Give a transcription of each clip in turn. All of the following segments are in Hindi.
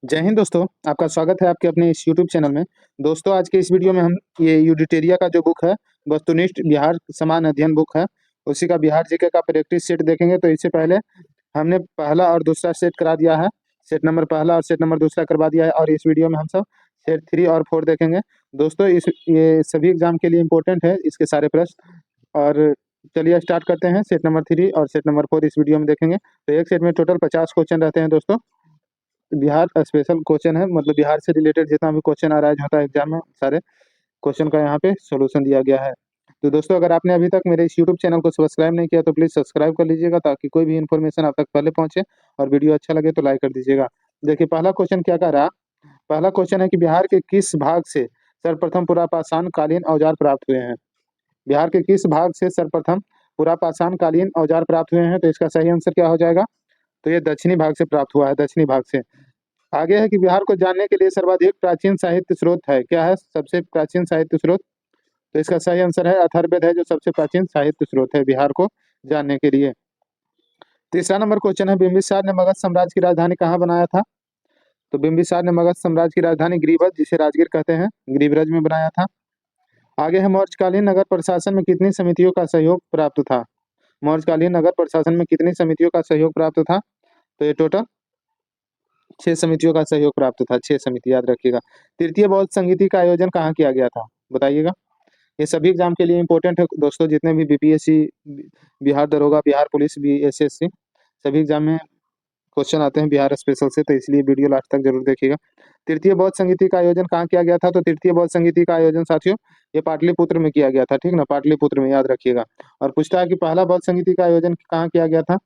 जय हिंद दोस्तों, आपका स्वागत है आपके अपने इस यूट्यूब चैनल में। दोस्तों, आज के इस वीडियो में हम ये यूडिटेरिया का जो बुक है, वस्तुनिष्ठ बिहार समान अध्ययन बुक है, उसी का बिहार जीके का प्रैक्टिस सेट देखेंगे। तो इससे पहले हमने पहला और दूसरा सेट करा दिया है। सेट नंबर पहला और सेट नंबर दूसरा करवा दिया है और इस वीडियो में हम सब सेट 3 और 4 देखेंगे। दोस्तों, ये सभी एग्जाम के लिए इम्पोर्टेंट है इसके सारे प्रश्न। और चलिए स्टार्ट करते हैं। सेट नंबर 3 और सेट नंबर 4 इस वीडियो में देखेंगे। तो एक सेट में टोटल 50 क्वेश्चन रहते हैं दोस्तों। बिहार स्पेशल क्वेश्चन है, मतलब बिहार से रिलेटेड जितना भी क्वेश्चन आ रहा है होता है एग्जाम में, सारे क्वेश्चन का यहाँ पे सॉल्यूशन दिया गया है। तो दोस्तों, अगर आपने अभी तक मेरे इस यूट्यूब चैनल को सब्सक्राइब नहीं किया तो प्लीज़ सब्सक्राइब कर लीजिएगा, ताकि कोई भी इन्फॉर्मेशन आप तक पहले पहुंचे। और वीडियो अच्छा लगे तो लाइक कर दीजिएगा। देखिए, पहला क्वेश्चन क्या कह रहा। पहला क्वेश्चन है कि बिहार के किस भाग से सर्वप्रथम पुरापाषाण कालीन औजार प्राप्त हुए हैं। बिहार के किस भाग से सर्वप्रथम पुरापाषाण कालीन औजार प्राप्त हुए हैं। तो इसका सही आंसर क्या हो जाएगा। तो ये दक्षिणी भाग से प्राप्त हुआ है, दक्षिणी भाग से। आगे है कि बिहार को जानने के लिए सर्वाधिक प्राचीन साहित्य स्रोत है। क्या है सबसे प्राचीन साहित्य स्रोत। तो इसका सही आंसर है अथर्ववेद है, जो सबसे प्राचीन साहित्य स्रोत है बिहार को जानने के लिए। तीसरा नंबर क्वेश्चन है, बिंबिसार ने मगध साम्राज्य की राजधानी कहाँ बनाया था। तो बिंबिसार ने मगध साम्राज्य की राजधानी गिरिब्रज, जिसे राजगीर कहते हैं, गिरिब्रज में बनाया था। आगे है, मौर्यकालीन नगर प्रशासन में कितनी समितियों का सहयोग प्राप्त था। मौर्यकालीन नगर प्रशासन में कितनी समितियों का सहयोग प्राप्त था। तो ये टोटल 6 समितियों का सहयोग प्राप्त था। 6 समिति याद रखिएगा। तृतीय बौद्ध संगीति का आयोजन कहाँ किया गया था, बताइएगा। ये सभी एग्जाम के लिए इंपॉर्टेंट है दोस्तों, जितने भी बीपीएससी, बिहार दरोगा, बिहार पुलिस, बीएसएससी, सभी एग्जाम में क्वेश्चन आते हैं बिहार स्पेशल से, तो इसलिए वीडियो लास्ट तक जरूर देखिएगा। तृतीय बौद्ध संगीति का आयोजन कहाँ किया गया था। तो तृतीय बौद्ध संगीति का आयोजन साथियों ये पाटलिपुत्र में किया गया था, ठीक ना, पाटलिपुत्र में, याद रखिएगा। और पूछता है कि पहला बौद्ध संगीति का आयोजन कहाँ किया गया था,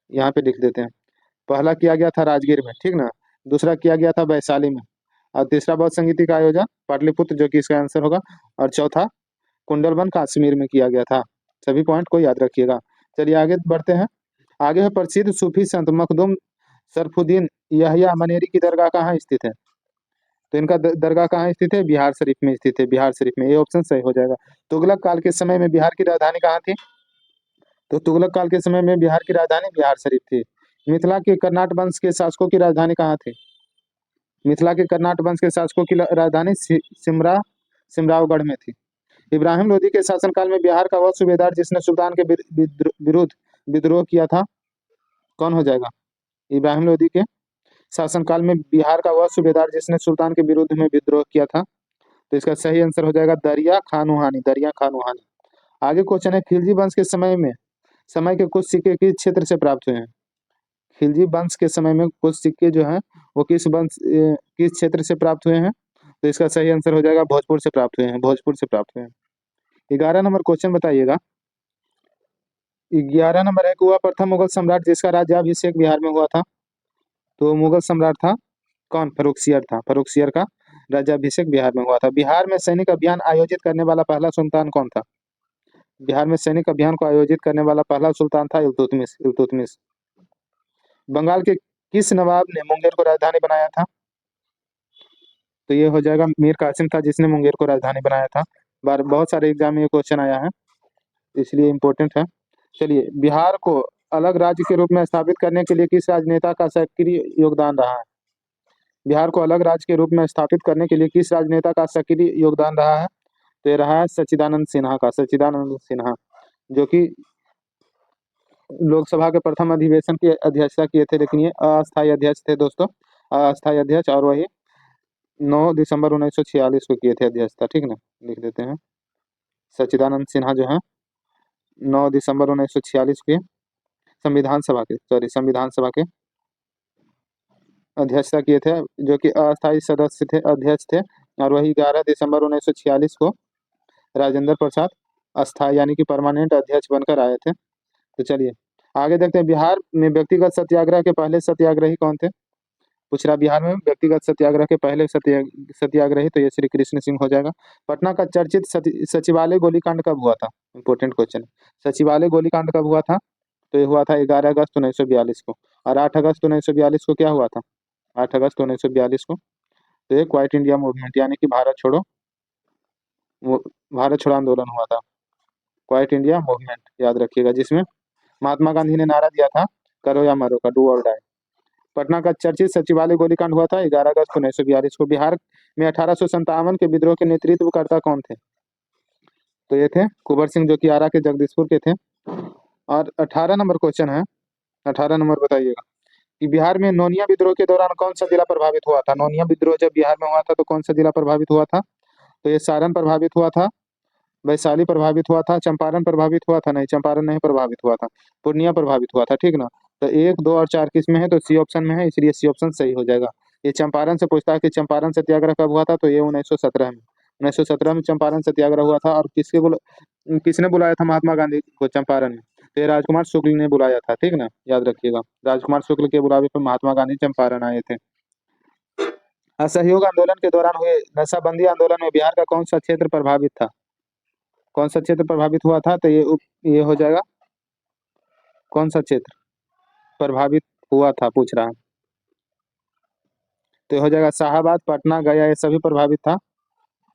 यहाँ पे लिख देते हैं। पहला किया गया था राजगीर में, ठीक ना। दूसरा किया गया था वैशाली में। और तीसरा बौद्ध संगीति का आयोजन पाटलिपुत्र, जो कि इसका आंसर होगा। और चौथा कुंडलवन कश्मीर में किया गया था। सभी पॉइंट को याद रखिएगा। चलिए आगे बढ़ते हैं। आगे है, प्रसिद्ध सूफी संत मखदूम शरफुद्दीन यहया मनेरी की दरगाह कहाँ स्थित है। तो इनका दरगाह कहाँ स्थित है, बिहार शरीफ में स्थित है, बिहार शरीफ में। ये ऑप्शन सही हो जाएगा। तुगलक काल के समय में बिहार की राजधानी कहाँ थी। तो तुगलक काल के समय में बिहार की राजधानी बिहार शरीफ थी। मिथिला के कर्नाट वंश के शासकों की राजधानी कहाँ थी। मिथिला के कर्नाट वंश के शासकों की राजधानी सिमरावगढ़ में थी। इब्राहिम लोदी के शासनकाल में बिहार का वह सूबेदार जिसने सुल्तान के विरुद्ध विद्रोह किया था, कौन हो जाएगा। इब्राहिम लोदी के शासनकाल में बिहार का वह सूबेदार जिसने सुल्तान के विरुद्ध में विद्रोह किया था। तो इसका सही आंसर हो जाएगा दरिया खान वहानी, दरिया खान वहानी। आगे क्वेश्चन है, खिलजी वंश के समय के कुछ सिक्के किस क्षेत्र से प्राप्त हुए हैं। खिलजी वंश के समय में कुछ सिक्के जो हैं वो किस क्षेत्र से प्राप्त हुए हैं। तो इसका सही आंसर हो जाएगा भोजपुर से प्राप्त हुए हैं, भोजपुर से प्राप्त हुए हैं। 11 नंबर क्वेश्चन बताइएगा। 11 नंबर है कि वह प्रथम मुगल सम्राट जिसका राज्याभिषेक बिहार में हुआ था। तो मुगल सम्राट था कौन, फर्रुखसियर था। फर्रुखसियर का राज्याभिषेक बिहार में हुआ था। बिहार में सैनिक अभियान आयोजित करने वाला पहला सुल्तान कौन था। बिहार में सैनिक अभियान को आयोजित करने वाला पहला सुल्तान था इल्तुतमिश, इल्तुतमिश। बंगाल के किस नवाब ने मुंगेर को राजधानी बनाया था। तो ये हो जाएगा मीर कासिम था, जिसने मुंगेर को राजधानी बनाया था। बहुत सारे एग्जाम में ये क्वेश्चन आया है, इसलिए इम्पोर्टेंट है। चलिए, बिहार को अलग राज्य के रूप में स्थापित करने के लिए किस राजनेता का सक्रिय योगदान रहा है। बिहार को अलग राज्य के रूप में स्थापित करने के लिए किस राजनेता का सक्रिय योगदान रहा है। तो ये रहा है सच्चिदानंद सिन्हा का, सच्चिदानंद सिन्हा, जो कि लोकसभा के प्रथम अधिवेशन की अध्यक्षता किए थे, लेकिन ये अस्थायी अध्यक्ष थे दोस्तों, अस्थायी अध्यक्ष। और वही 9 दिसंबर 1946 को किए थे अध्यक्षता, ठीक ना, लिख देते हैं। सच्चिदानंद सिन्हा जो है 9 दिसंबर 1946 के संविधान सभा के अध्यक्षता किए थे, जो कि अस्थायी सदस्य थे, अध्यक्ष थे। और वही 11 दिसंबर 1946 को राजेंद्र प्रसाद अस्थायी यानी कि परमानेंट अध्यक्ष बनकर आए थे। तो चलिए आगे देखते हैं। बिहार में व्यक्तिगत सत्याग्रह के पहले सत्याग्रही कौन थे। पूछ रहा बिहार में व्यक्तिगत सत्याग्रह के पहले सत्याग्रही, तो ये श्री कृष्ण सिंह हो जाएगा। पटना का चर्चित सचिवालय गोलीकांड कब हुआ था। Important question. सचिवालय गोलीकांड कब हुआ था। तो ये हुआ था 11 अगस्त 1942 को। और 8 अगस्त 1942 को क्या हुआ था। 8 अगस्त 1942 को तो ये क्वाइट इंडिया मूवमेंट यानी कि भारत छोड़ो आंदोलन हुआ था। क्वाइट इंडिया मूवमेंट याद रखिएगा, जिसमें महात्मा गांधी ने नारा दिया था, करो या मरो का, डू और डाई। पटना का चर्चित सचिवालय गोलीकांड हुआ था 11 अगस्त 1942 को। बिहार में 1857 के विद्रोह के नेतृत्वकर्ता कौन थे? तो ये थे कुंवर सिंह, जो कि आरा के जगदीशपुर के थे। और 18 नंबर क्वेश्चन है, 18 नंबर बताइएगा कि बिहार में नोनिया विद्रोह के दौरान कौन सा जिला प्रभावित हुआ था? नोनिया विद्रोह जब बिहार में हुआ था तो कौन सा जिला प्रभावित हुआ था? तो ये सारण प्रभावित हुआ था, वैशाली प्रभावित हुआ था, चंपारण प्रभावित हुआ था? नहीं, चंपारण नहीं प्रभावित हुआ था, पूर्णिया प्रभावित हुआ था, ठीक ना। तो 1, 2 और 4 किस में है? तो सी ऑप्शन में है, इसलिए सी ऑप्शन सही हो जाएगा। ये चंपारण से पूछता है कि चंपारण सत्याग्रह कब हुआ था? तो ये 1917 में, 1917 में चंपारण सत्याग्रह हुआ था। और किसने बुलाया था महात्मा गांधी को चंपारण में? तो ये राजकुमार शुक्ल ने बुलाया था, ठीक ना, याद रखिएगा। राजकुमार शुक्ल के बुलावे पर महात्मा गांधी चंपारण आए थे। असहयोग आंदोलन के दौरान हुए नशाबंदी आंदोलन में बिहार का कौन सा क्षेत्र प्रभावित था? कौन सा क्षेत्र प्रभावित हुआ था? तो ये हो जाएगा, कौन सा क्षेत्र प्रभावित हुआ था पूछ रहा है। तो ये हो जाएगा शाहाबाद, पटना, गया, ये सभी प्रभावित था।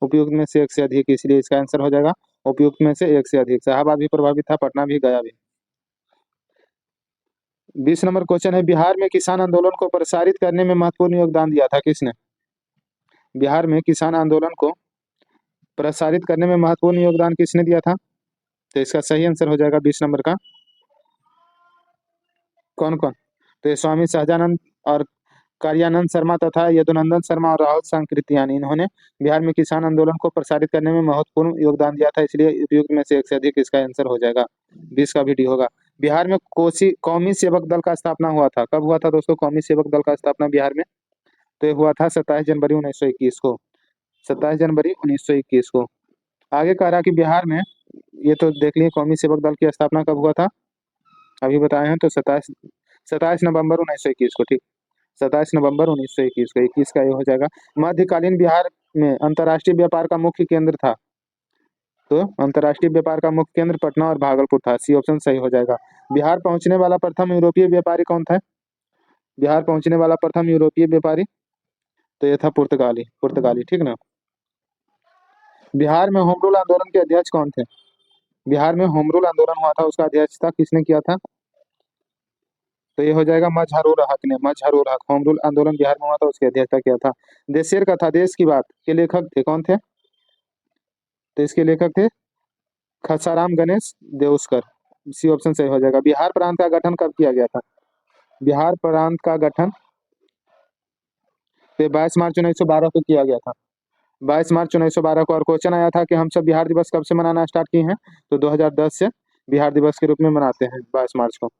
उपयुक्त में से एक से अधिक, इसलिए इसका आंसर हो जाएगा उपयुक्त में से एक से अधिक। शाहाबाद भी प्रभावित था, पटना भी, गया भी। 20 नंबर क्वेश्चन है, बिहार में किसान आंदोलन को प्रसारित करने में महत्वपूर्ण योगदान दिया था किसने? बिहार में किसान आंदोलन को प्रसारित करने में महत्वपूर्ण योगदान किसने दिया था? तो इसका सही आंसर हो जाएगा 20 नंबर का, कौन कौन? तो ये स्वामी सहजानंद और कार्यानंद शर्मा तथा यदुनंदन शर्मा और राहुल सांकृत्यायन, इन्होंने बिहार में किसान आंदोलन को प्रसारित करने में महत्वपूर्ण योगदान दिया था, इसलिए उपयुक्त में से एक से अधिक इसका आंसर हो जाएगा। 20 का भी डी होगा। बिहार में कोसी कौमी सेवक दल का स्थापना हुआ था, कब हुआ था दोस्तों कौमी सेवक दल का स्थापना बिहार में? तो ये हुआ था 27 जनवरी 1921 को, 27 जनवरी 1921 को। आगे कह रहा कि बिहार में, ये तो देख लिए कौमी सेवक दल की स्थापना कब हुआ था, अभी बताए हैं, तो 27 नवंबर 1921 को, ठीक, 27 नवंबर 1921 को। 21 का ये हो जाएगा। मध्यकालीन बिहार में अंतर्राष्ट्रीय व्यापार का मुख्य केंद्र था, तो अंतर्राष्ट्रीय व्यापार का मुख्य केंद्र पटना और भागलपुर था, सी ऑप्शन सही हो जाएगा। बिहार पहुंचने वाला प्रथम यूरोपीय व्यापारी कौन था? बिहार पहुंचने वाला प्रथम यूरोपीय व्यापारी, तो ये था पुर्तगाली, पुर्तगाली, ठीक ना। बिहार में होम रूल आंदोलन के अध्यक्ष कौन थे? बिहार में होम रूल आंदोलन हुआ था, उसका अध्यक्षता किसने किया था? तो ये हो जाएगा मजहरूर हक ने, मजहरूर हक। होम रूल आंदोलन बिहार में हुआ था, उसकी अध्यक्षता किया था। देशेर कथा, देश की बात के लेखक थे, कौन थे? तो इसके लेखक थे खसाराम गणेश देउस्कर, सी ऑप्शन सही हो जाएगा। बिहार प्रांत का गठन कब किया गया था? बिहार प्रांत का गठन 22 मार्च 1912 को किया गया था, 22 मार्च 1912 को। और क्वेश्चन आया था कि हम सब बिहार दिवस कब से मनाना स्टार्ट किए हैं? तो 2010 से बिहार दिवस के रूप में मनाते हैं 22 मार्च को।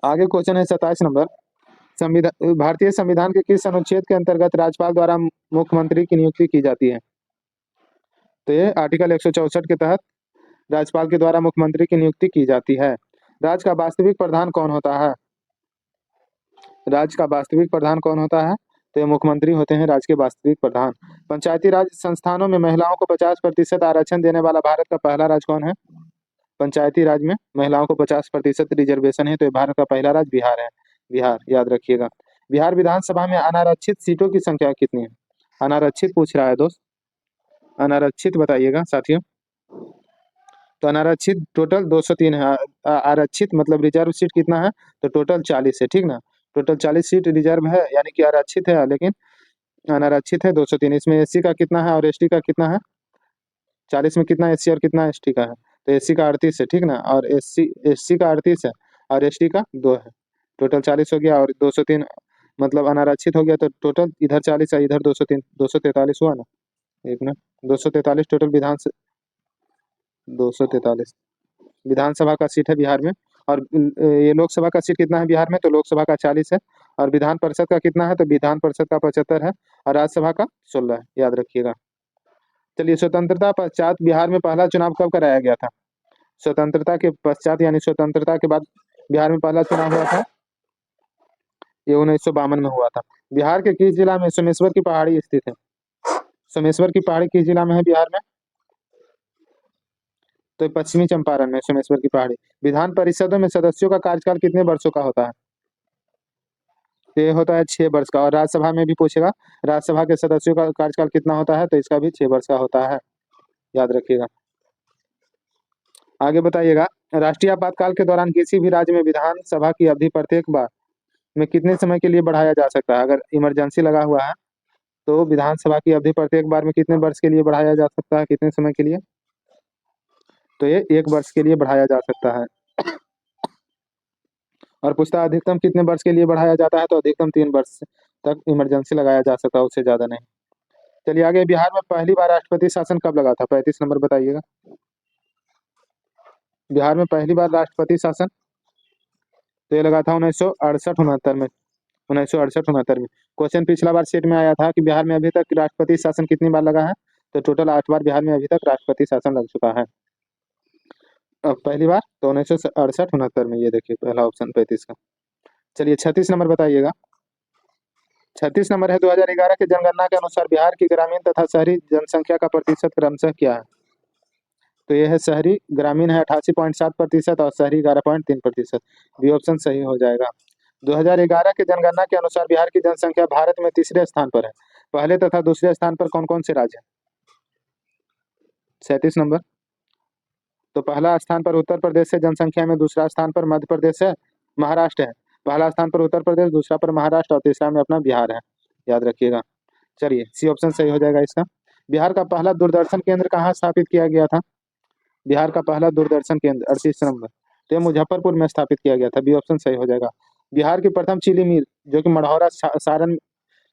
आगे क्वेश्चन है 27 नंबर, संविधान, भारतीय संविधान के किस अनुच्छेद के अंतर्गत राज्यपाल द्वारा मुख्यमंत्री की नियुक्ति की जाती है? तो ये आर्टिकल 164 के तहत राज्यपाल के द्वारा मुख्यमंत्री की नियुक्ति की जाती है। राज्य का वास्तविक प्रधान कौन होता है? राज्य का वास्तविक प्रधान कौन होता है? तो ये मुख्यमंत्री होते हैं राज्य के वास्तविक प्रधान। पंचायती राज संस्थानों में महिलाओं को 50% आरक्षण देने वाला भारत का पहला राज्य कौन है? पंचायती राज में महिलाओं को 50% रिजर्वेशन है, तो ये भारत का पहला राज्य बिहार है, बिहार, याद रखिएगा। बिहार विधानसभा में अनारक्षित सीटों की संख्या कितनी है? अनारक्षित पूछ रहा है दोस्त, अनारक्षित बताइएगा साथियों। तो अनारक्षित टोटल 203 है, आरक्षित मतलब रिजर्व सीट कितना है? तो टोटल 40 है, ठीक ना। टोटल 40 सीट रिजर्व है, यानी कि आरक्षित है, लेकिन अनारक्षित है 203। इसमें एससी का कितना है और एसटी का कितना है? 40 में कितना एससी और कितना एसटी का है? तो एससी का 38 है, ठीक ना, और एससी का 38 है और एसटी का 2 है। टोटल 40 हो गया और 203 मतलब अनारक्षित हो गया, तो टोटल इधर 40 है, इधर 203, 243 हुआ ना। एक मिनट, 243 टोटल 243 विधानसभा का सीट है बिहार में। और ये लोकसभा का सीट कितना है बिहार में? तो लोकसभा का 40 है। और विधान परिषद का कितना है? तो विधान परिषद का 75 है और राज्यसभा का 16 है, याद रखिएगा। चलिए, स्वतंत्रता पश्चात बिहार में पहला चुनाव कब कराया गया था? स्वतंत्रता के पश्चात यानी स्वतंत्रता के बाद बिहार में पहला चुनाव हुआ था, ये 1952 में हुआ था। बिहार के किस जिला में सोमेश्वर की पहाड़ी स्थित है? सोमेश्वर की पहाड़ी किस जिला में है बिहार में? तो पश्चिमी चंपारण में सोमेश्वर की पहाड़ी। विधान परिषदों में सदस्यों का कार्यकाल कितने वर्षों का होता है? ये होता है 6 वर्ष का। और राज्यसभा में भी पूछेगा, राज्यसभा के सदस्यों का कार्यकाल कितना होता है? तो इसका भी 6 वर्ष का होता है, याद रखिएगा। आगे बताइएगा, राष्ट्रीय आपातकाल के दौरान किसी भी राज्य में विधानसभा की अवधि प्रत्येक बार में कितने समय के लिए बढ़ाया जा सकता है? अगर इमरजेंसी लगा हुआ है तो विधानसभा की अवधि प्रत्येक बार में कितने वर्ष के लिए बढ़ाया जा सकता है, कितने समय के लिए? तो ये 1 वर्ष के लिए बढ़ाया जा सकता है। और पूछता है अधिकतम कितने वर्ष के लिए बढ़ाया जाता है, तो अधिकतम 3 वर्ष तक इमरजेंसी लगाया जा सकता है, उससे ज्यादा नहीं। चलिए आगे, बिहार में पहली बार राष्ट्रपति शासन कब लगा था? 35 नंबर बताइएगा। बिहार में पहली बार राष्ट्रपति शासन तो ये लगा था 1968-69 में। 1968-69 में। क्वेश्चन पिछला बार सेट में आया था कि बिहार में अभी तक राष्ट्रपति शासन कितनी बार लगा है, तो टोटल 8 बार बिहार में अभी तक राष्ट्रपति शासन लग चुका है। अब पहली बार तो 1968-69 में, ये देखिए पहला ऑप्शन 35 का। चलिए 36 नंबर बताइएगा। 36 नंबर है, 2011 की जनगणना के अनुसार बिहार की ग्रामीण तथा शहरी जनसंख्या का प्रतिशत क्रमशः क्या है? तो यह है शहरी, ग्रामीण है 88.7% और शहरी 11.3%। बी ऑप्शन सही हो जाएगा। 2011 की जनगणना के अनुसार बिहार की जनसंख्या भारत में तीसरे स्थान पर है। पहले तथा दूसरे स्थान पर कौन कौन से राज्य हैं? 37 नंबर। तो पहला स्थान पर उत्तर प्रदेश है जनसंख्या में, दूसरा स्थान पर मध्य प्रदेश है, महाराष्ट्र है। पहला स्थान पर उत्तर प्रदेश, दूसरा पर महाराष्ट्र और तीसरा में अपना बिहार है, याद रखिएगा। चलिए सी ऑप्शन सही हो जाएगा इसका। बिहार का पहला दूरदर्शन केंद्र कहाँ स्थापित किया गया था? बिहार का पहला दूरदर्शन केंद्र 38 नंबर, तो ये मुजफ्फरपुर में स्थापित किया गया था। बी ऑप्शन सही हो जाएगा। बिहार की प्रथम चीनी मिल जो कि मढ़ौरा सारण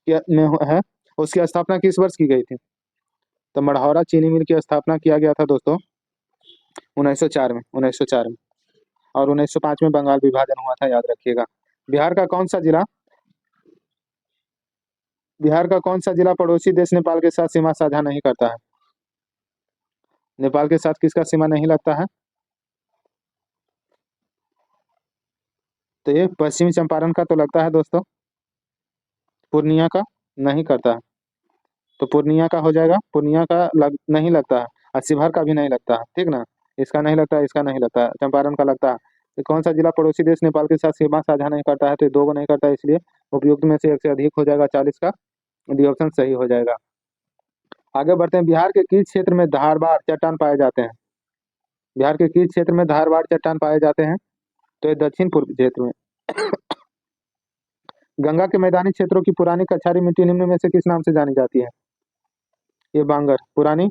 है, उसकी स्थापना किस वर्ष की गई थी? तो मढ़ौरा चीनी मिल की स्थापना किया गया था दोस्तों 1904 में। 1904 में। और 1905 में बंगाल विभाजन हुआ था, याद रखिएगा। बिहार का कौन सा जिला बिहार का कौन सा जिला पड़ोसी देश नेपाल के साथ सीमा साझा नहीं करता है? नेपाल के साथ किसका सीमा नहीं लगता है? तो ये पश्चिमी चंपारण का तो लगता है दोस्तों, पूर्णिया का नहीं करता है। तो पूर्णिया का हो जाएगा, पूर्णिया का नहीं लगता है, और शिवहर का भी नहीं लगता है, ठीक ना। इसका नहीं लगता है, इसका नहीं लगता है, चंपारण का लगता है। तो कौन सा जिला पड़ोसी देश नेपाल के साथ सीमा साझा नहीं करता है? तो ये 2 को नहीं करता है, इसलिए उपयुक्त में से 1 से अधिक हो जाएगा 40 का। डी ऑप्शन सही हो जाएगा। आगे बढ़ते हैं। बिहार के किस क्षेत्र में धारवाड़ चट्टान पाए जाते हैं? बिहार के किस क्षेत्र में धारवाड़ चट्टान पाए जाते हैं? तो ये दक्षिण पूर्व क्षेत्र में। गंगा के मैदानी क्षेत्रों की पुरानी कछारी मिट्टी निम्न में से किस नाम से जानी जाती है? ये बांगर पुरानी,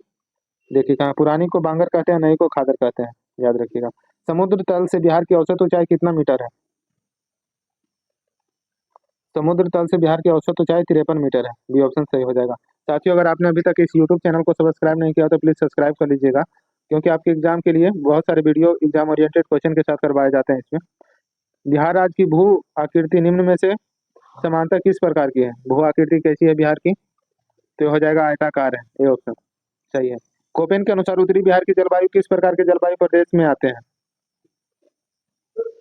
देखिए कहाँ, पुरानी को बांगर कहते हैं, नई को खादर कहते हैं, याद रखिएगा। समुद्र तल से बिहार की औसत ऊंचाई कितना मीटर है? समुद्र तल से बिहार की औसत ऊंचाई 53 मीटर है। बी ऑप्शन सही हो जाएगा। साथियों, अगर आपने अभी तक इस यूट्यूब चैनल को सब्सक्राइब नहीं किया तो प्लीज सब्सक्राइब कर लीजिएगा, क्योंकि आपके एग्जाम के लिए बहुत सारे वीडियो एग्जाम ओरिएंटेड क्वेश्चन के साथ करवाए जाते हैं इसमें। बिहार राज्य की भू आकृति निम्न में से समानता किस प्रकार की है? भू आकृति कैसी है बिहार की? तो ये हो जाएगा आयताकार है, ये ऑप्शन सही है। कोपेन के अनुसार उत्तरी बिहार की जलवायु किस प्रकार के जलवायु प्रदेश में आते हैं?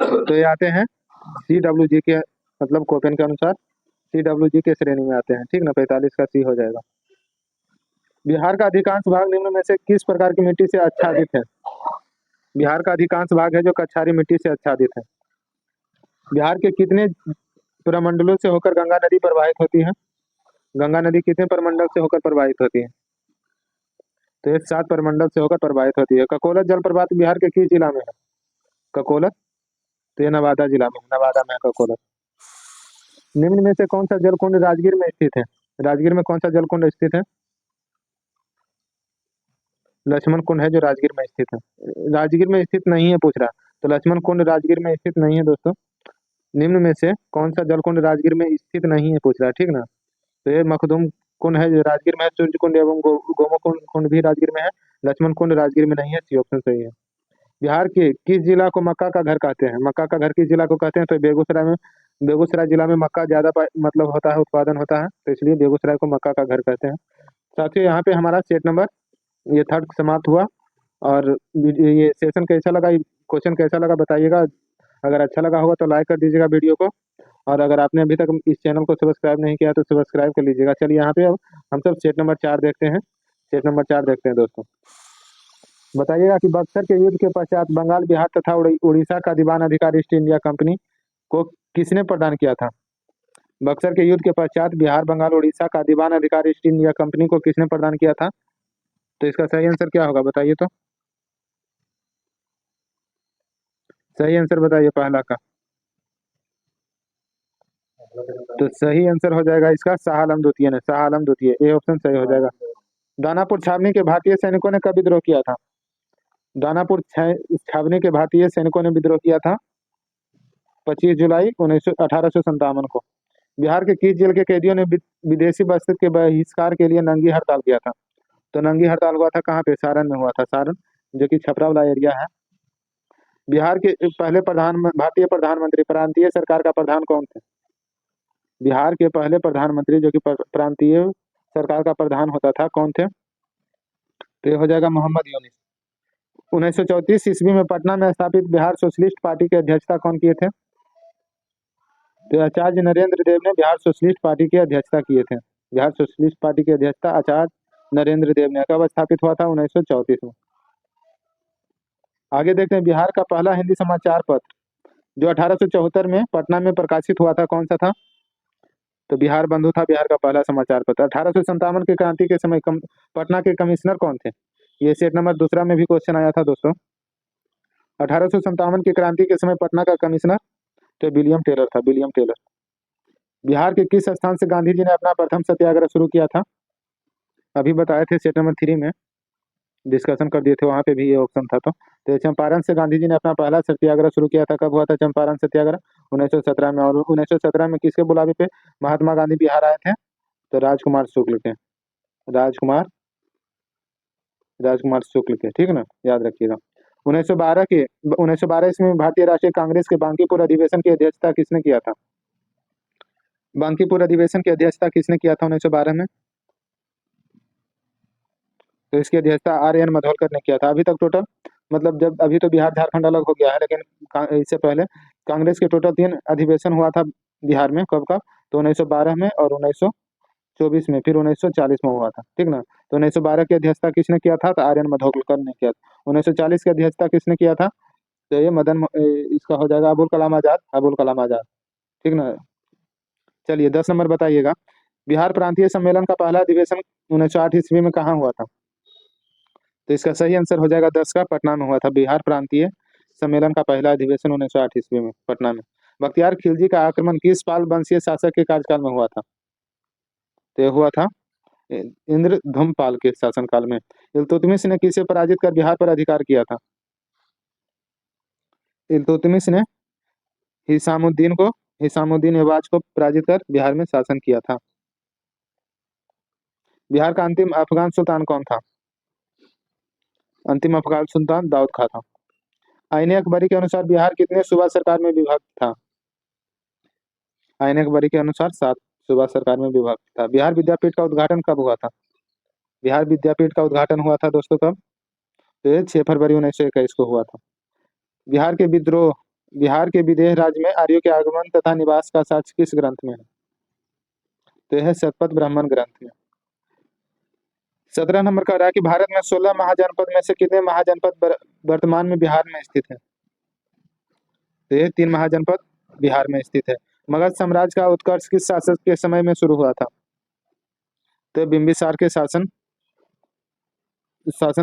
तो ये आते हैं CWG के, मतलब कोपेन के अनुसार CWG के श्रेणी में आते हैं, ठीक ना। 45 का सी हो जाएगा। बिहार का अधिकांश भाग निम्न में से किस प्रकार की मिट्टी से आच्छादित है? बिहार का अधिकांश भाग है जो कछारी मिट्टी से आच्छादित है। बिहार के कितने प्रमंडलों से होकर गंगा नदी प्रवाहित होती है? गंगा नदी कितने प्रमंडल से होकर प्रवाहित होती है? तो ये 7 प्रमंडल से होकर प्रवाहित होती है। ककोलत जलप्रपात बिहार के किस जिला में है? ककोलत, तो ये नवादा जिला में, नवादा में है ककोलत। निम्न में से कौन सा जलकुंड राजगीर में स्थित है? राजगीर में कौन सा जलकुंड स्थित है? लक्ष्मण कुंड है जो राजगीर में स्थित है। राजगीर में स्थित नहीं है पूछ रहा, तो लक्ष्मण कुंड राजगीर में स्थित नहीं है दोस्तों। निम्न में से कौन सा जलकुंड राजगीर में स्थित नहीं है पूछ रहा है, ठीक ना। तो ये मखदूम कुंड है जो राजगीर में है, सूर्य कुंड एवं गोमुख कुंड भी राजगीर में है। लक्ष्मण कुंड राजगीर में नहीं है, सी ऑप्शन सही है। बिहार के किस जिला को मक्का का घर कहते हैं? मक्का का घर किस जिला को कहते हैं? तो बेगूसराय में, बेगूसराय जिला में मक्का ज्यादा मतलब होता है, उत्पादन होता है, तो इसलिए बेगूसराय को मक्का का घर कहते हैं। साथियों, यहाँ पे हमारा सेट नंबर ये थर्ड समाप्त हुआ। और ये सेशन कैसा लगा, क्वेश्चन कैसा लगा बताइएगा। अगर अच्छा लगा होगा तो लाइक कर दीजिएगा वीडियो को, और अगर आपने अभी तक इस चैनल को सब्सक्राइब नहीं किया तो सब्सक्राइब कर लीजिएगा। चलिए यहाँ पे अब हम सब सेट नंबर 4 देखते हैं। सेट नंबर 4 देखते हैं दोस्तों। बताइएगा कि बक्सर के युद्ध के पश्चात बंगाल, बिहार तथा उड़ीसा का दीवान अधिकार ईस्ट इंडिया कंपनी को किसने प्रदान किया था? बक्सर के युद्ध के पश्चात बिहार, बंगाल, उड़ीसा का दीवान अधिकार ईस्ट इंडिया कंपनी को किसने प्रदान किया था? तो इसका सही आंसर क्या होगा बताइए तो। सही आंसर बताइए पहला का। तो सही आंसर हो जाएगा इसका शाह आलम द्वितीय ने, शाह आलम द्वितीय, ए ऑप्शन सही हो जाएगा। दानापुर छावनी के भारतीय सैनिकों ने कब विद्रोह किया था? दानापुर छावनी के भारतीय सैनिकों ने विद्रोह किया था 25 जुलाई 1857 को। बिहार के किस जेल के कैदियों ने विदेशी वस्तु के बहिष्कार के लिए नंगी हड़ताल किया था? तो नंगी हड़ताल हुआ था कहाँ पे? सारण में हुआ था, सारण जो कि छपरा वाला एरिया है। बिहार के पहले भारतीय प्रधानमंत्री प्रांतीय सरकार का प्रधान कौन थे? बिहार के पहले प्रधानमंत्री जो कि प्रांतीय सरकार का प्रधान होता था, कौन थे? तो ये हो जाएगा मोहम्मद यूनिस। 1934 ईस्वी में पटना में स्थापित बिहार सोशलिस्ट पार्टी की अध्यक्षता कौन किए थे? तो आचार्य नरेंद्र देव ने बिहार सोशलिस्ट पार्टी की अध्यक्षता किए थे। बिहार सोशलिस्ट पार्टी की अध्यक्षता आचार्य नरेंद्र देव ने कब स्थापित हुआ था? 1934 में। आगे देखते हैं, बिहार का पहला हिंदी समाचार पत्र जो 1874 में पटना में प्रकाशित हुआ था, कौन सा था? तो बिहार बंधु था बिहार का पहला समाचार पत्र। 1857 की क्रांति के समय पटना के कमिश्नर कौन थे? ये सेट नंबर दूसरा में भी क्वेश्चन आया था दोस्तों। 1857 की क्रांति के समय पटना का कमिश्नर तो विलियम टेलर था, विलियम टेलर। बिहार के किस स्थान से गांधी जी ने अपना प्रथम सत्याग्रह शुरू किया था? अभी बताए थे सेट नंबर 3 में, डिस्कशन कर दिए थे, वहां पे भी ये ऑप्शन था। तो चंपारण से गांधी जी ने अपना पहला सत्याग्रह शुरू किया था। कब हुआ था चंपारण सत्याग्रह? 1917 में। और 1917 में किसके बुलावे पे महात्मा गांधी बिहार आए थे? तो राजकुमार शुक्ल के, राजकुमार राजकुमार शुक्ल के, ठीक है ना, याद रखिएगा। 1912 ईस्वी में भारतीय राष्ट्रीय कांग्रेस के बांकीपुर अधिवेशन की अध्यक्षता किसने किया था? बांकीपुर अधिवेशन की अध्यक्षता किसने किया था 1912 में? तो इसकी अध्यक्षता आर.एन. मधोलकर ने किया था। अभी तक टोटल, मतलब जब अभी तो बिहार झारखंड अलग हो गया है, लेकिन इससे पहले कांग्रेस के टोटल 3 अधिवेशन हुआ था बिहार में। कब कब? तो 1912 में और 1924 में, फिर 1940 में हुआ था, ठीक ना। तो 1912 की अध्यक्षता किसने किया था? तो आर.एन. मधोलकर ने किया था। 1940 की अध्यक्षता किसने किया था? तो ये इसका हो जाएगा अबुल कलाम आजाद, अबुल कलाम आजाद, ठीक ना। चलिए 10 नंबर बताइएगा, बिहार प्रांतीय सम्मेलन का पहला अधिवेशन 1908 ईस्वी में कहाँ हुआ था? तो इसका सही आंसर हो जाएगा 10 का, पटना में हुआ था। बिहार प्रांतीय सम्मेलन का पहला अधिवेशन 1908 ईस्वी में पटना में। बख्तियार खिलजी का आक्रमण किस पाल वंशीय शासक के कार्यकाल में हुआ था? तो ये हुआ था इंद्रधुम्न के शासनकाल में। इल्तुतमिश ने किसे पराजित कर बिहार पर अधिकार किया था? इल्तुतमिश ने हिसामुद्दीन ऐबक को पराजित कर बिहार में शासन किया था। बिहार का अंतिम अफगान सुल्तान कौन था? अंतिम अफगान सुल्तान दाऊद खां था। आईने अकबरी के अनुसार बिहार कितने सूबा सरकार में विभक्त था? आईने अकबरी के अनुसार 7 सूबा सरकार में विभक्त था। बिहार विद्यापीठ का उद्घाटन कब हुआ था? बिहार विद्यापीठ का उद्घाटन हुआ था दोस्तों कब? तो ये 6 फरवरी 1921 को हुआ था। बिहार के विदेह राज्य में आर्यों के आगमन तथा निवास का साक्ष्य किस ग्रंथ में है? तो यह है शतपथ ब्राह्मण ग्रंथ में। 17 नंबर का रहा है कि भारत में 16 महाजनपद में से कितने महाजनपद वर्तमान में बिहार में स्थित है? तो ये 3 महाजनपद बिहार में स्थित है। मगध साम्राज्य का उत्कर्ष किस शासक के समय में शुरू हुआ था? तो बिंबिसार के शासन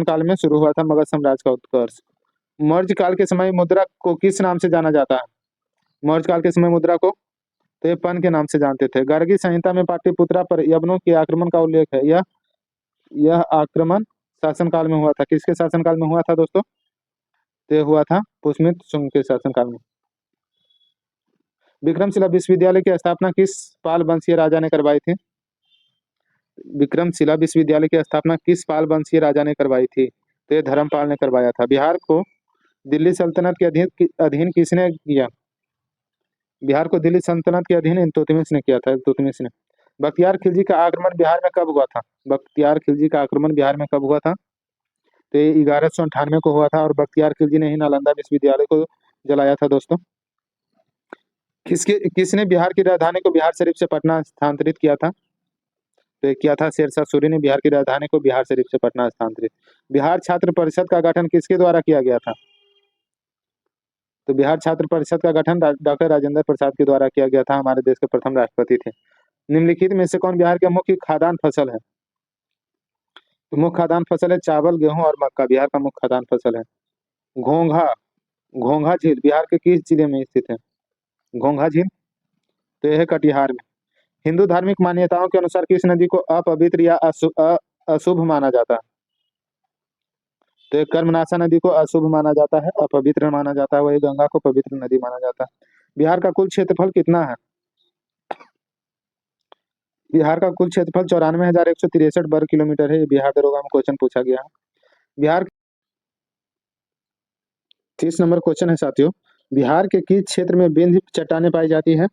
काल में शुरू हुआ था मगध साम्राज्य का उत्कर्ष। मौर्य काल के समय मुद्रा को किस नाम से जाना जाता है? मौर्य काल के समय मुद्रा को तो ये पन के नाम से जानते थे। गार्गी संहिता में पाटलिपुत्रा पर यवनों के आक्रमण का उल्लेख है। यह आक्रमण शासनकाल में हुआ था। किसके शासनकाल में हुआ था दोस्तों? तो ये हुआ था पुष्यमित्र शुंग के शासनकाल में। विक्रमशिला विश्वविद्यालय की स्थापना किस पाल वंशीय राजा ने करवाई थी? विक्रमशिला विश्वविद्यालय की स्थापना किस पाल वंशीय राजा ने करवाई थी? तो ये धर्मपाल ने करवाया था। बिहार को दिल्ली सल्तनत के अधीन किसने किया? बिहार को दिल्ली सल्तनत के अधीन इल्तुतमिश ने किया था, इल्तुतमिश ने। बख्तियार खिलजी का आक्रमण बिहार में कब हुआ था? बख्तियार खिलजी का आक्रमण बिहार में कब हुआ था? तो ये 1198 को हुआ था और बख्तियार खिलजी ने ही नालंदा विश्वविद्यालय को जलाया था दोस्तों। किसने बिहार की राजधानी को बिहार शरीफ से पटना स्थानांतरित किया था? तो किया था शेरशाह सूरी ने बिहार की राजधानी को बिहार शरीफ से पटना स्थानांतरित। बिहार छात्र परिषद का गठन किसके द्वारा किया गया था? तो बिहार छात्र परिषद का गठन डॉक्टर राजेंद्र प्रसाद के द्वारा किया गया था, हमारे देश के प्रथम राष्ट्रपति थे। निम्नलिखित में से कौन बिहार के मुख्य खाद्यान्न फसल है? तो मुख्य खाद्यान्न फसल है चावल, गेहूं और मक्का, बिहार का मुख्य खाद्यान्न फसल है। घोंघा घोंघा झील बिहार के किस जिले में स्थित है? घोंघा झील तो यह है कटिहार में। हिंदू धार्मिक मान्यताओं के अनुसार किस नदी को अपवित्र या अशुभ माना जाता है? तो ये कर्मनाशा नदी को अशुभ माना जाता है, अपवित्र माना जाता है, वही गंगा को पवित्र नदी माना जाता है। बिहार का कुल क्षेत्रफल कितना है? बिहार का कुल क्षेत्रफल 94,163 वर्ग किलोमीटर है। ये बिहार दरोगा में क्वेश्चन पूछा गया है। बिहार 30 नंबर क्वेश्चन है साथियों। बिहार के किस क्षेत्र में विंध्य चट्टानें पाई जाती है?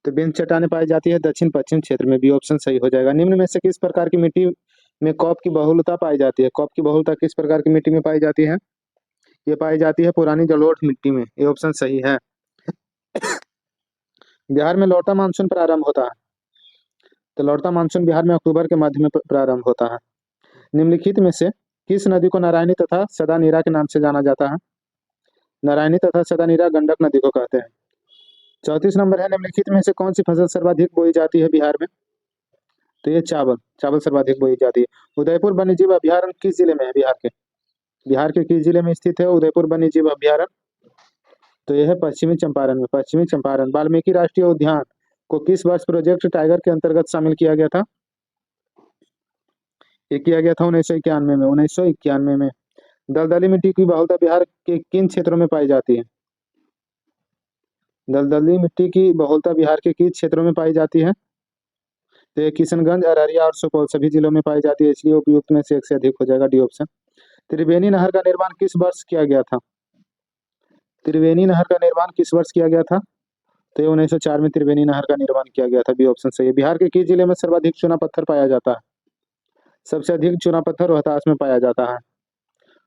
तो विंध्य चट्टानें पाई जाती है दक्षिण पश्चिम क्षेत्र में। बी ऑप्शन सही हो जाएगा। निम्न में से किस प्रकार की मिट्टी में कॉप की बहुलता पाई जाती है? कॉप की बहुलता किस प्रकार की मिट्टी में पाई जाती है? ये पाई जाती है पुरानी जलोढ़ मिट्टी में। ये ऑप्शन सही है। बिहार में लौटा मानसून प्रारंभ होता है। तो लौटा मानसून बिहार में अक्टूबर के मध्य में प्रारंभ होता है। निम्नलिखित में से किस नदी को नारायणी तथा सदा नीरा के नाम से जाना जाता है? नारायणी तथा सदा नीरा गंडक नदी को कहते हैं। 34 नंबर है, निम्नलिखित में से कौन सी फसल सर्वाधिक बोई जाती है बिहार में? तो ये चावल सर्वाधिक बोई जाती है। उदयपुर वन्यजीव अभ्यारण्य किस जिले में है बिहार के किस जिले में स्थित है उदयपुर वन्यजीव अभ्यारण्य? तो यह है पश्चिमी चंपारण में। पश्चिमी चंपारण। वाल्मीकि राष्ट्रीय उद्यान को किस वर्ष प्रोजेक्ट टाइगर के अंतर्गत शामिल किया गया था? ये किया गया था 1991 में। 1991 में। दलदली मिट्टी की बहुलता बिहार के किन क्षेत्रों में पाई जाती है? दलदली मिट्टी की बहुलता बिहार के किस क्षेत्रों में पाई जाती है? तो ये किशनगंज, अररिया और सुपौल सभी जिलों में पाई जाती है, इसलिए उपयुक्त में से एक से अधिक हो जाएगा, डी ऑप्शन। त्रिवेणी नहर का निर्माण किस वर्ष किया गया था? त्रिवेणी नहर का निर्माण किस वर्ष किया गया था? तो ये 1904 में त्रिवेणी नहर का निर्माण किया गया था। बी ऑप्शन सही है। बिहार के किस जिले में सर्वाधिक चूना पत्थर पाया जाता है? सबसे अधिक चूना पत्थर रोहतास में पाया जाता है।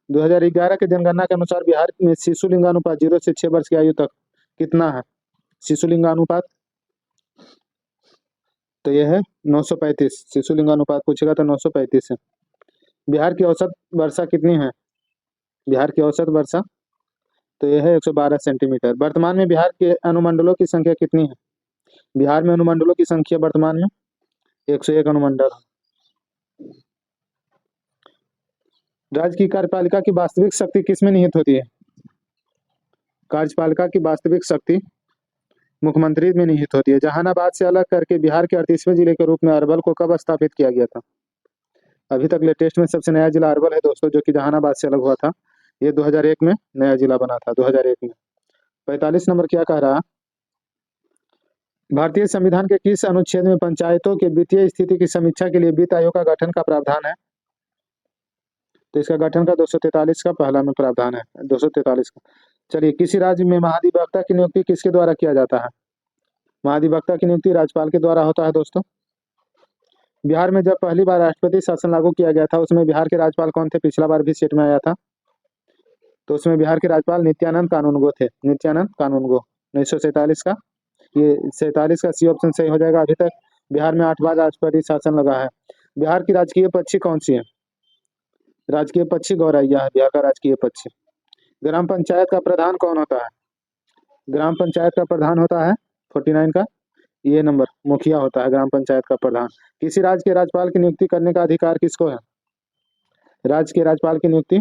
2011 के जनगणना के अनुसार बिहार में शिशु लिंगानुपात 0 से 6 वर्ष की आयु तक कितना है? शिशु लिंगानुपात तो यह है 935। शिशु लिंगानुपात पूछेगा तो 935 है। बिहार की औसत वर्षा कितनी है? बिहार की औसत वर्षा तो यह है 112 सेंटीमीटर। वर्तमान में बिहार के अनुमंडलों की संख्या कितनी है? बिहार में अनुमंडलों की संख्या वर्तमान में 101 अनुमंडल। राज्य की कार्यपालिका की वास्तविक शक्ति किसमें निहित होती है? कार्यपालिका की वास्तविक शक्ति मुख्यमंत्री में निहित होती है। जहानाबाद से अलग करके बिहार के 38वें जिले के रूप में अरवल को कब स्थापित किया गया था? अभी तक लेटेस्ट में सबसे नया जिला अरवल है दोस्तों, जो कि जहानाबाद से अलग हुआ था। ये 2001 में नया जिला बना था, 2001 में। 45 नंबर क्या कह रहा? भारतीय संविधान के किस अनुच्छेद में पंचायतों के वित्तीय स्थिति की समीक्षा के लिए वित्त आयोग का गठन का प्रावधान है? तो इसका गठन का 243 का पहला में प्रावधान है, 243 का। चलिए, किसी राज्य में महाधिवक्ता की नियुक्ति किसके द्वारा किया जाता है? महाधिवक्ता की नियुक्ति राज्यपाल के द्वारा होता है दोस्तों। बिहार में जब पहली बार राष्ट्रपति शासन लागू किया गया था, उसमें बिहार के राज्यपाल कौन थे? पिछला बार भी सेट में आया था, तो उसमें बिहार के राज्यपाल नित्यानंद कानूनगो थे। नित्यानंद कानूनगो। 1947 का। ये 47 का सी ऑप्शन सही हो जाएगा। अभी तक बिहार में 8 बार राष्ट्रपति शासन लगा है। बिहार की राजकीय पक्षी कौन सी है? राजकीय पक्षी गौरैया है, बिहार का राजकीय पक्षी। ग्राम पंचायत का प्रधान कौन होता है? ग्राम पंचायत का प्रधान होता है 49 का ये नंबर, मुखिया होता है ग्राम पंचायत का प्रधान। किसी राज्य के राज्यपाल की नियुक्ति करने का अधिकार किसको है? राज्य के राज्यपाल की नियुक्ति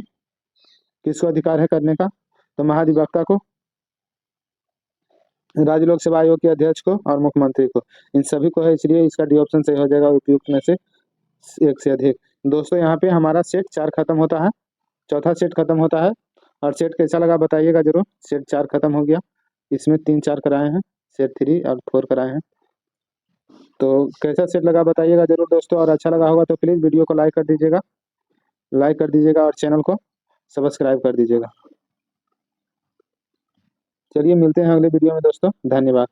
किसको अधिकार है करने का? तो महाधिवक्ता को, राज्य लोक सेवा आयोग के अध्यक्ष को और मुख्यमंत्री को, इन सभी को है, इसलिए इसका डी ऑप्शन सही हो जाएगा, उपयुक्त में से एक से अधिक। दोस्तों, यहाँ पे हमारा सेट 4 खत्म होता है, चौथा सेट खत्म होता है। और सेट कैसा लगा बताइएगा जरूर। सेट 4 खत्म हो गया, इसमें 3-4 कराए हैं, सेट 3 और 4 कराए हैं। तो कैसा सेट लगा बताइएगा जरूर दोस्तों, और अच्छा लगा होगा तो प्लीज़ वीडियो को लाइक कर दीजिएगा और चैनल को सब्सक्राइब कर दीजिएगा। चलिए, मिलते हैं अगले वीडियो में दोस्तों। धन्यवाद।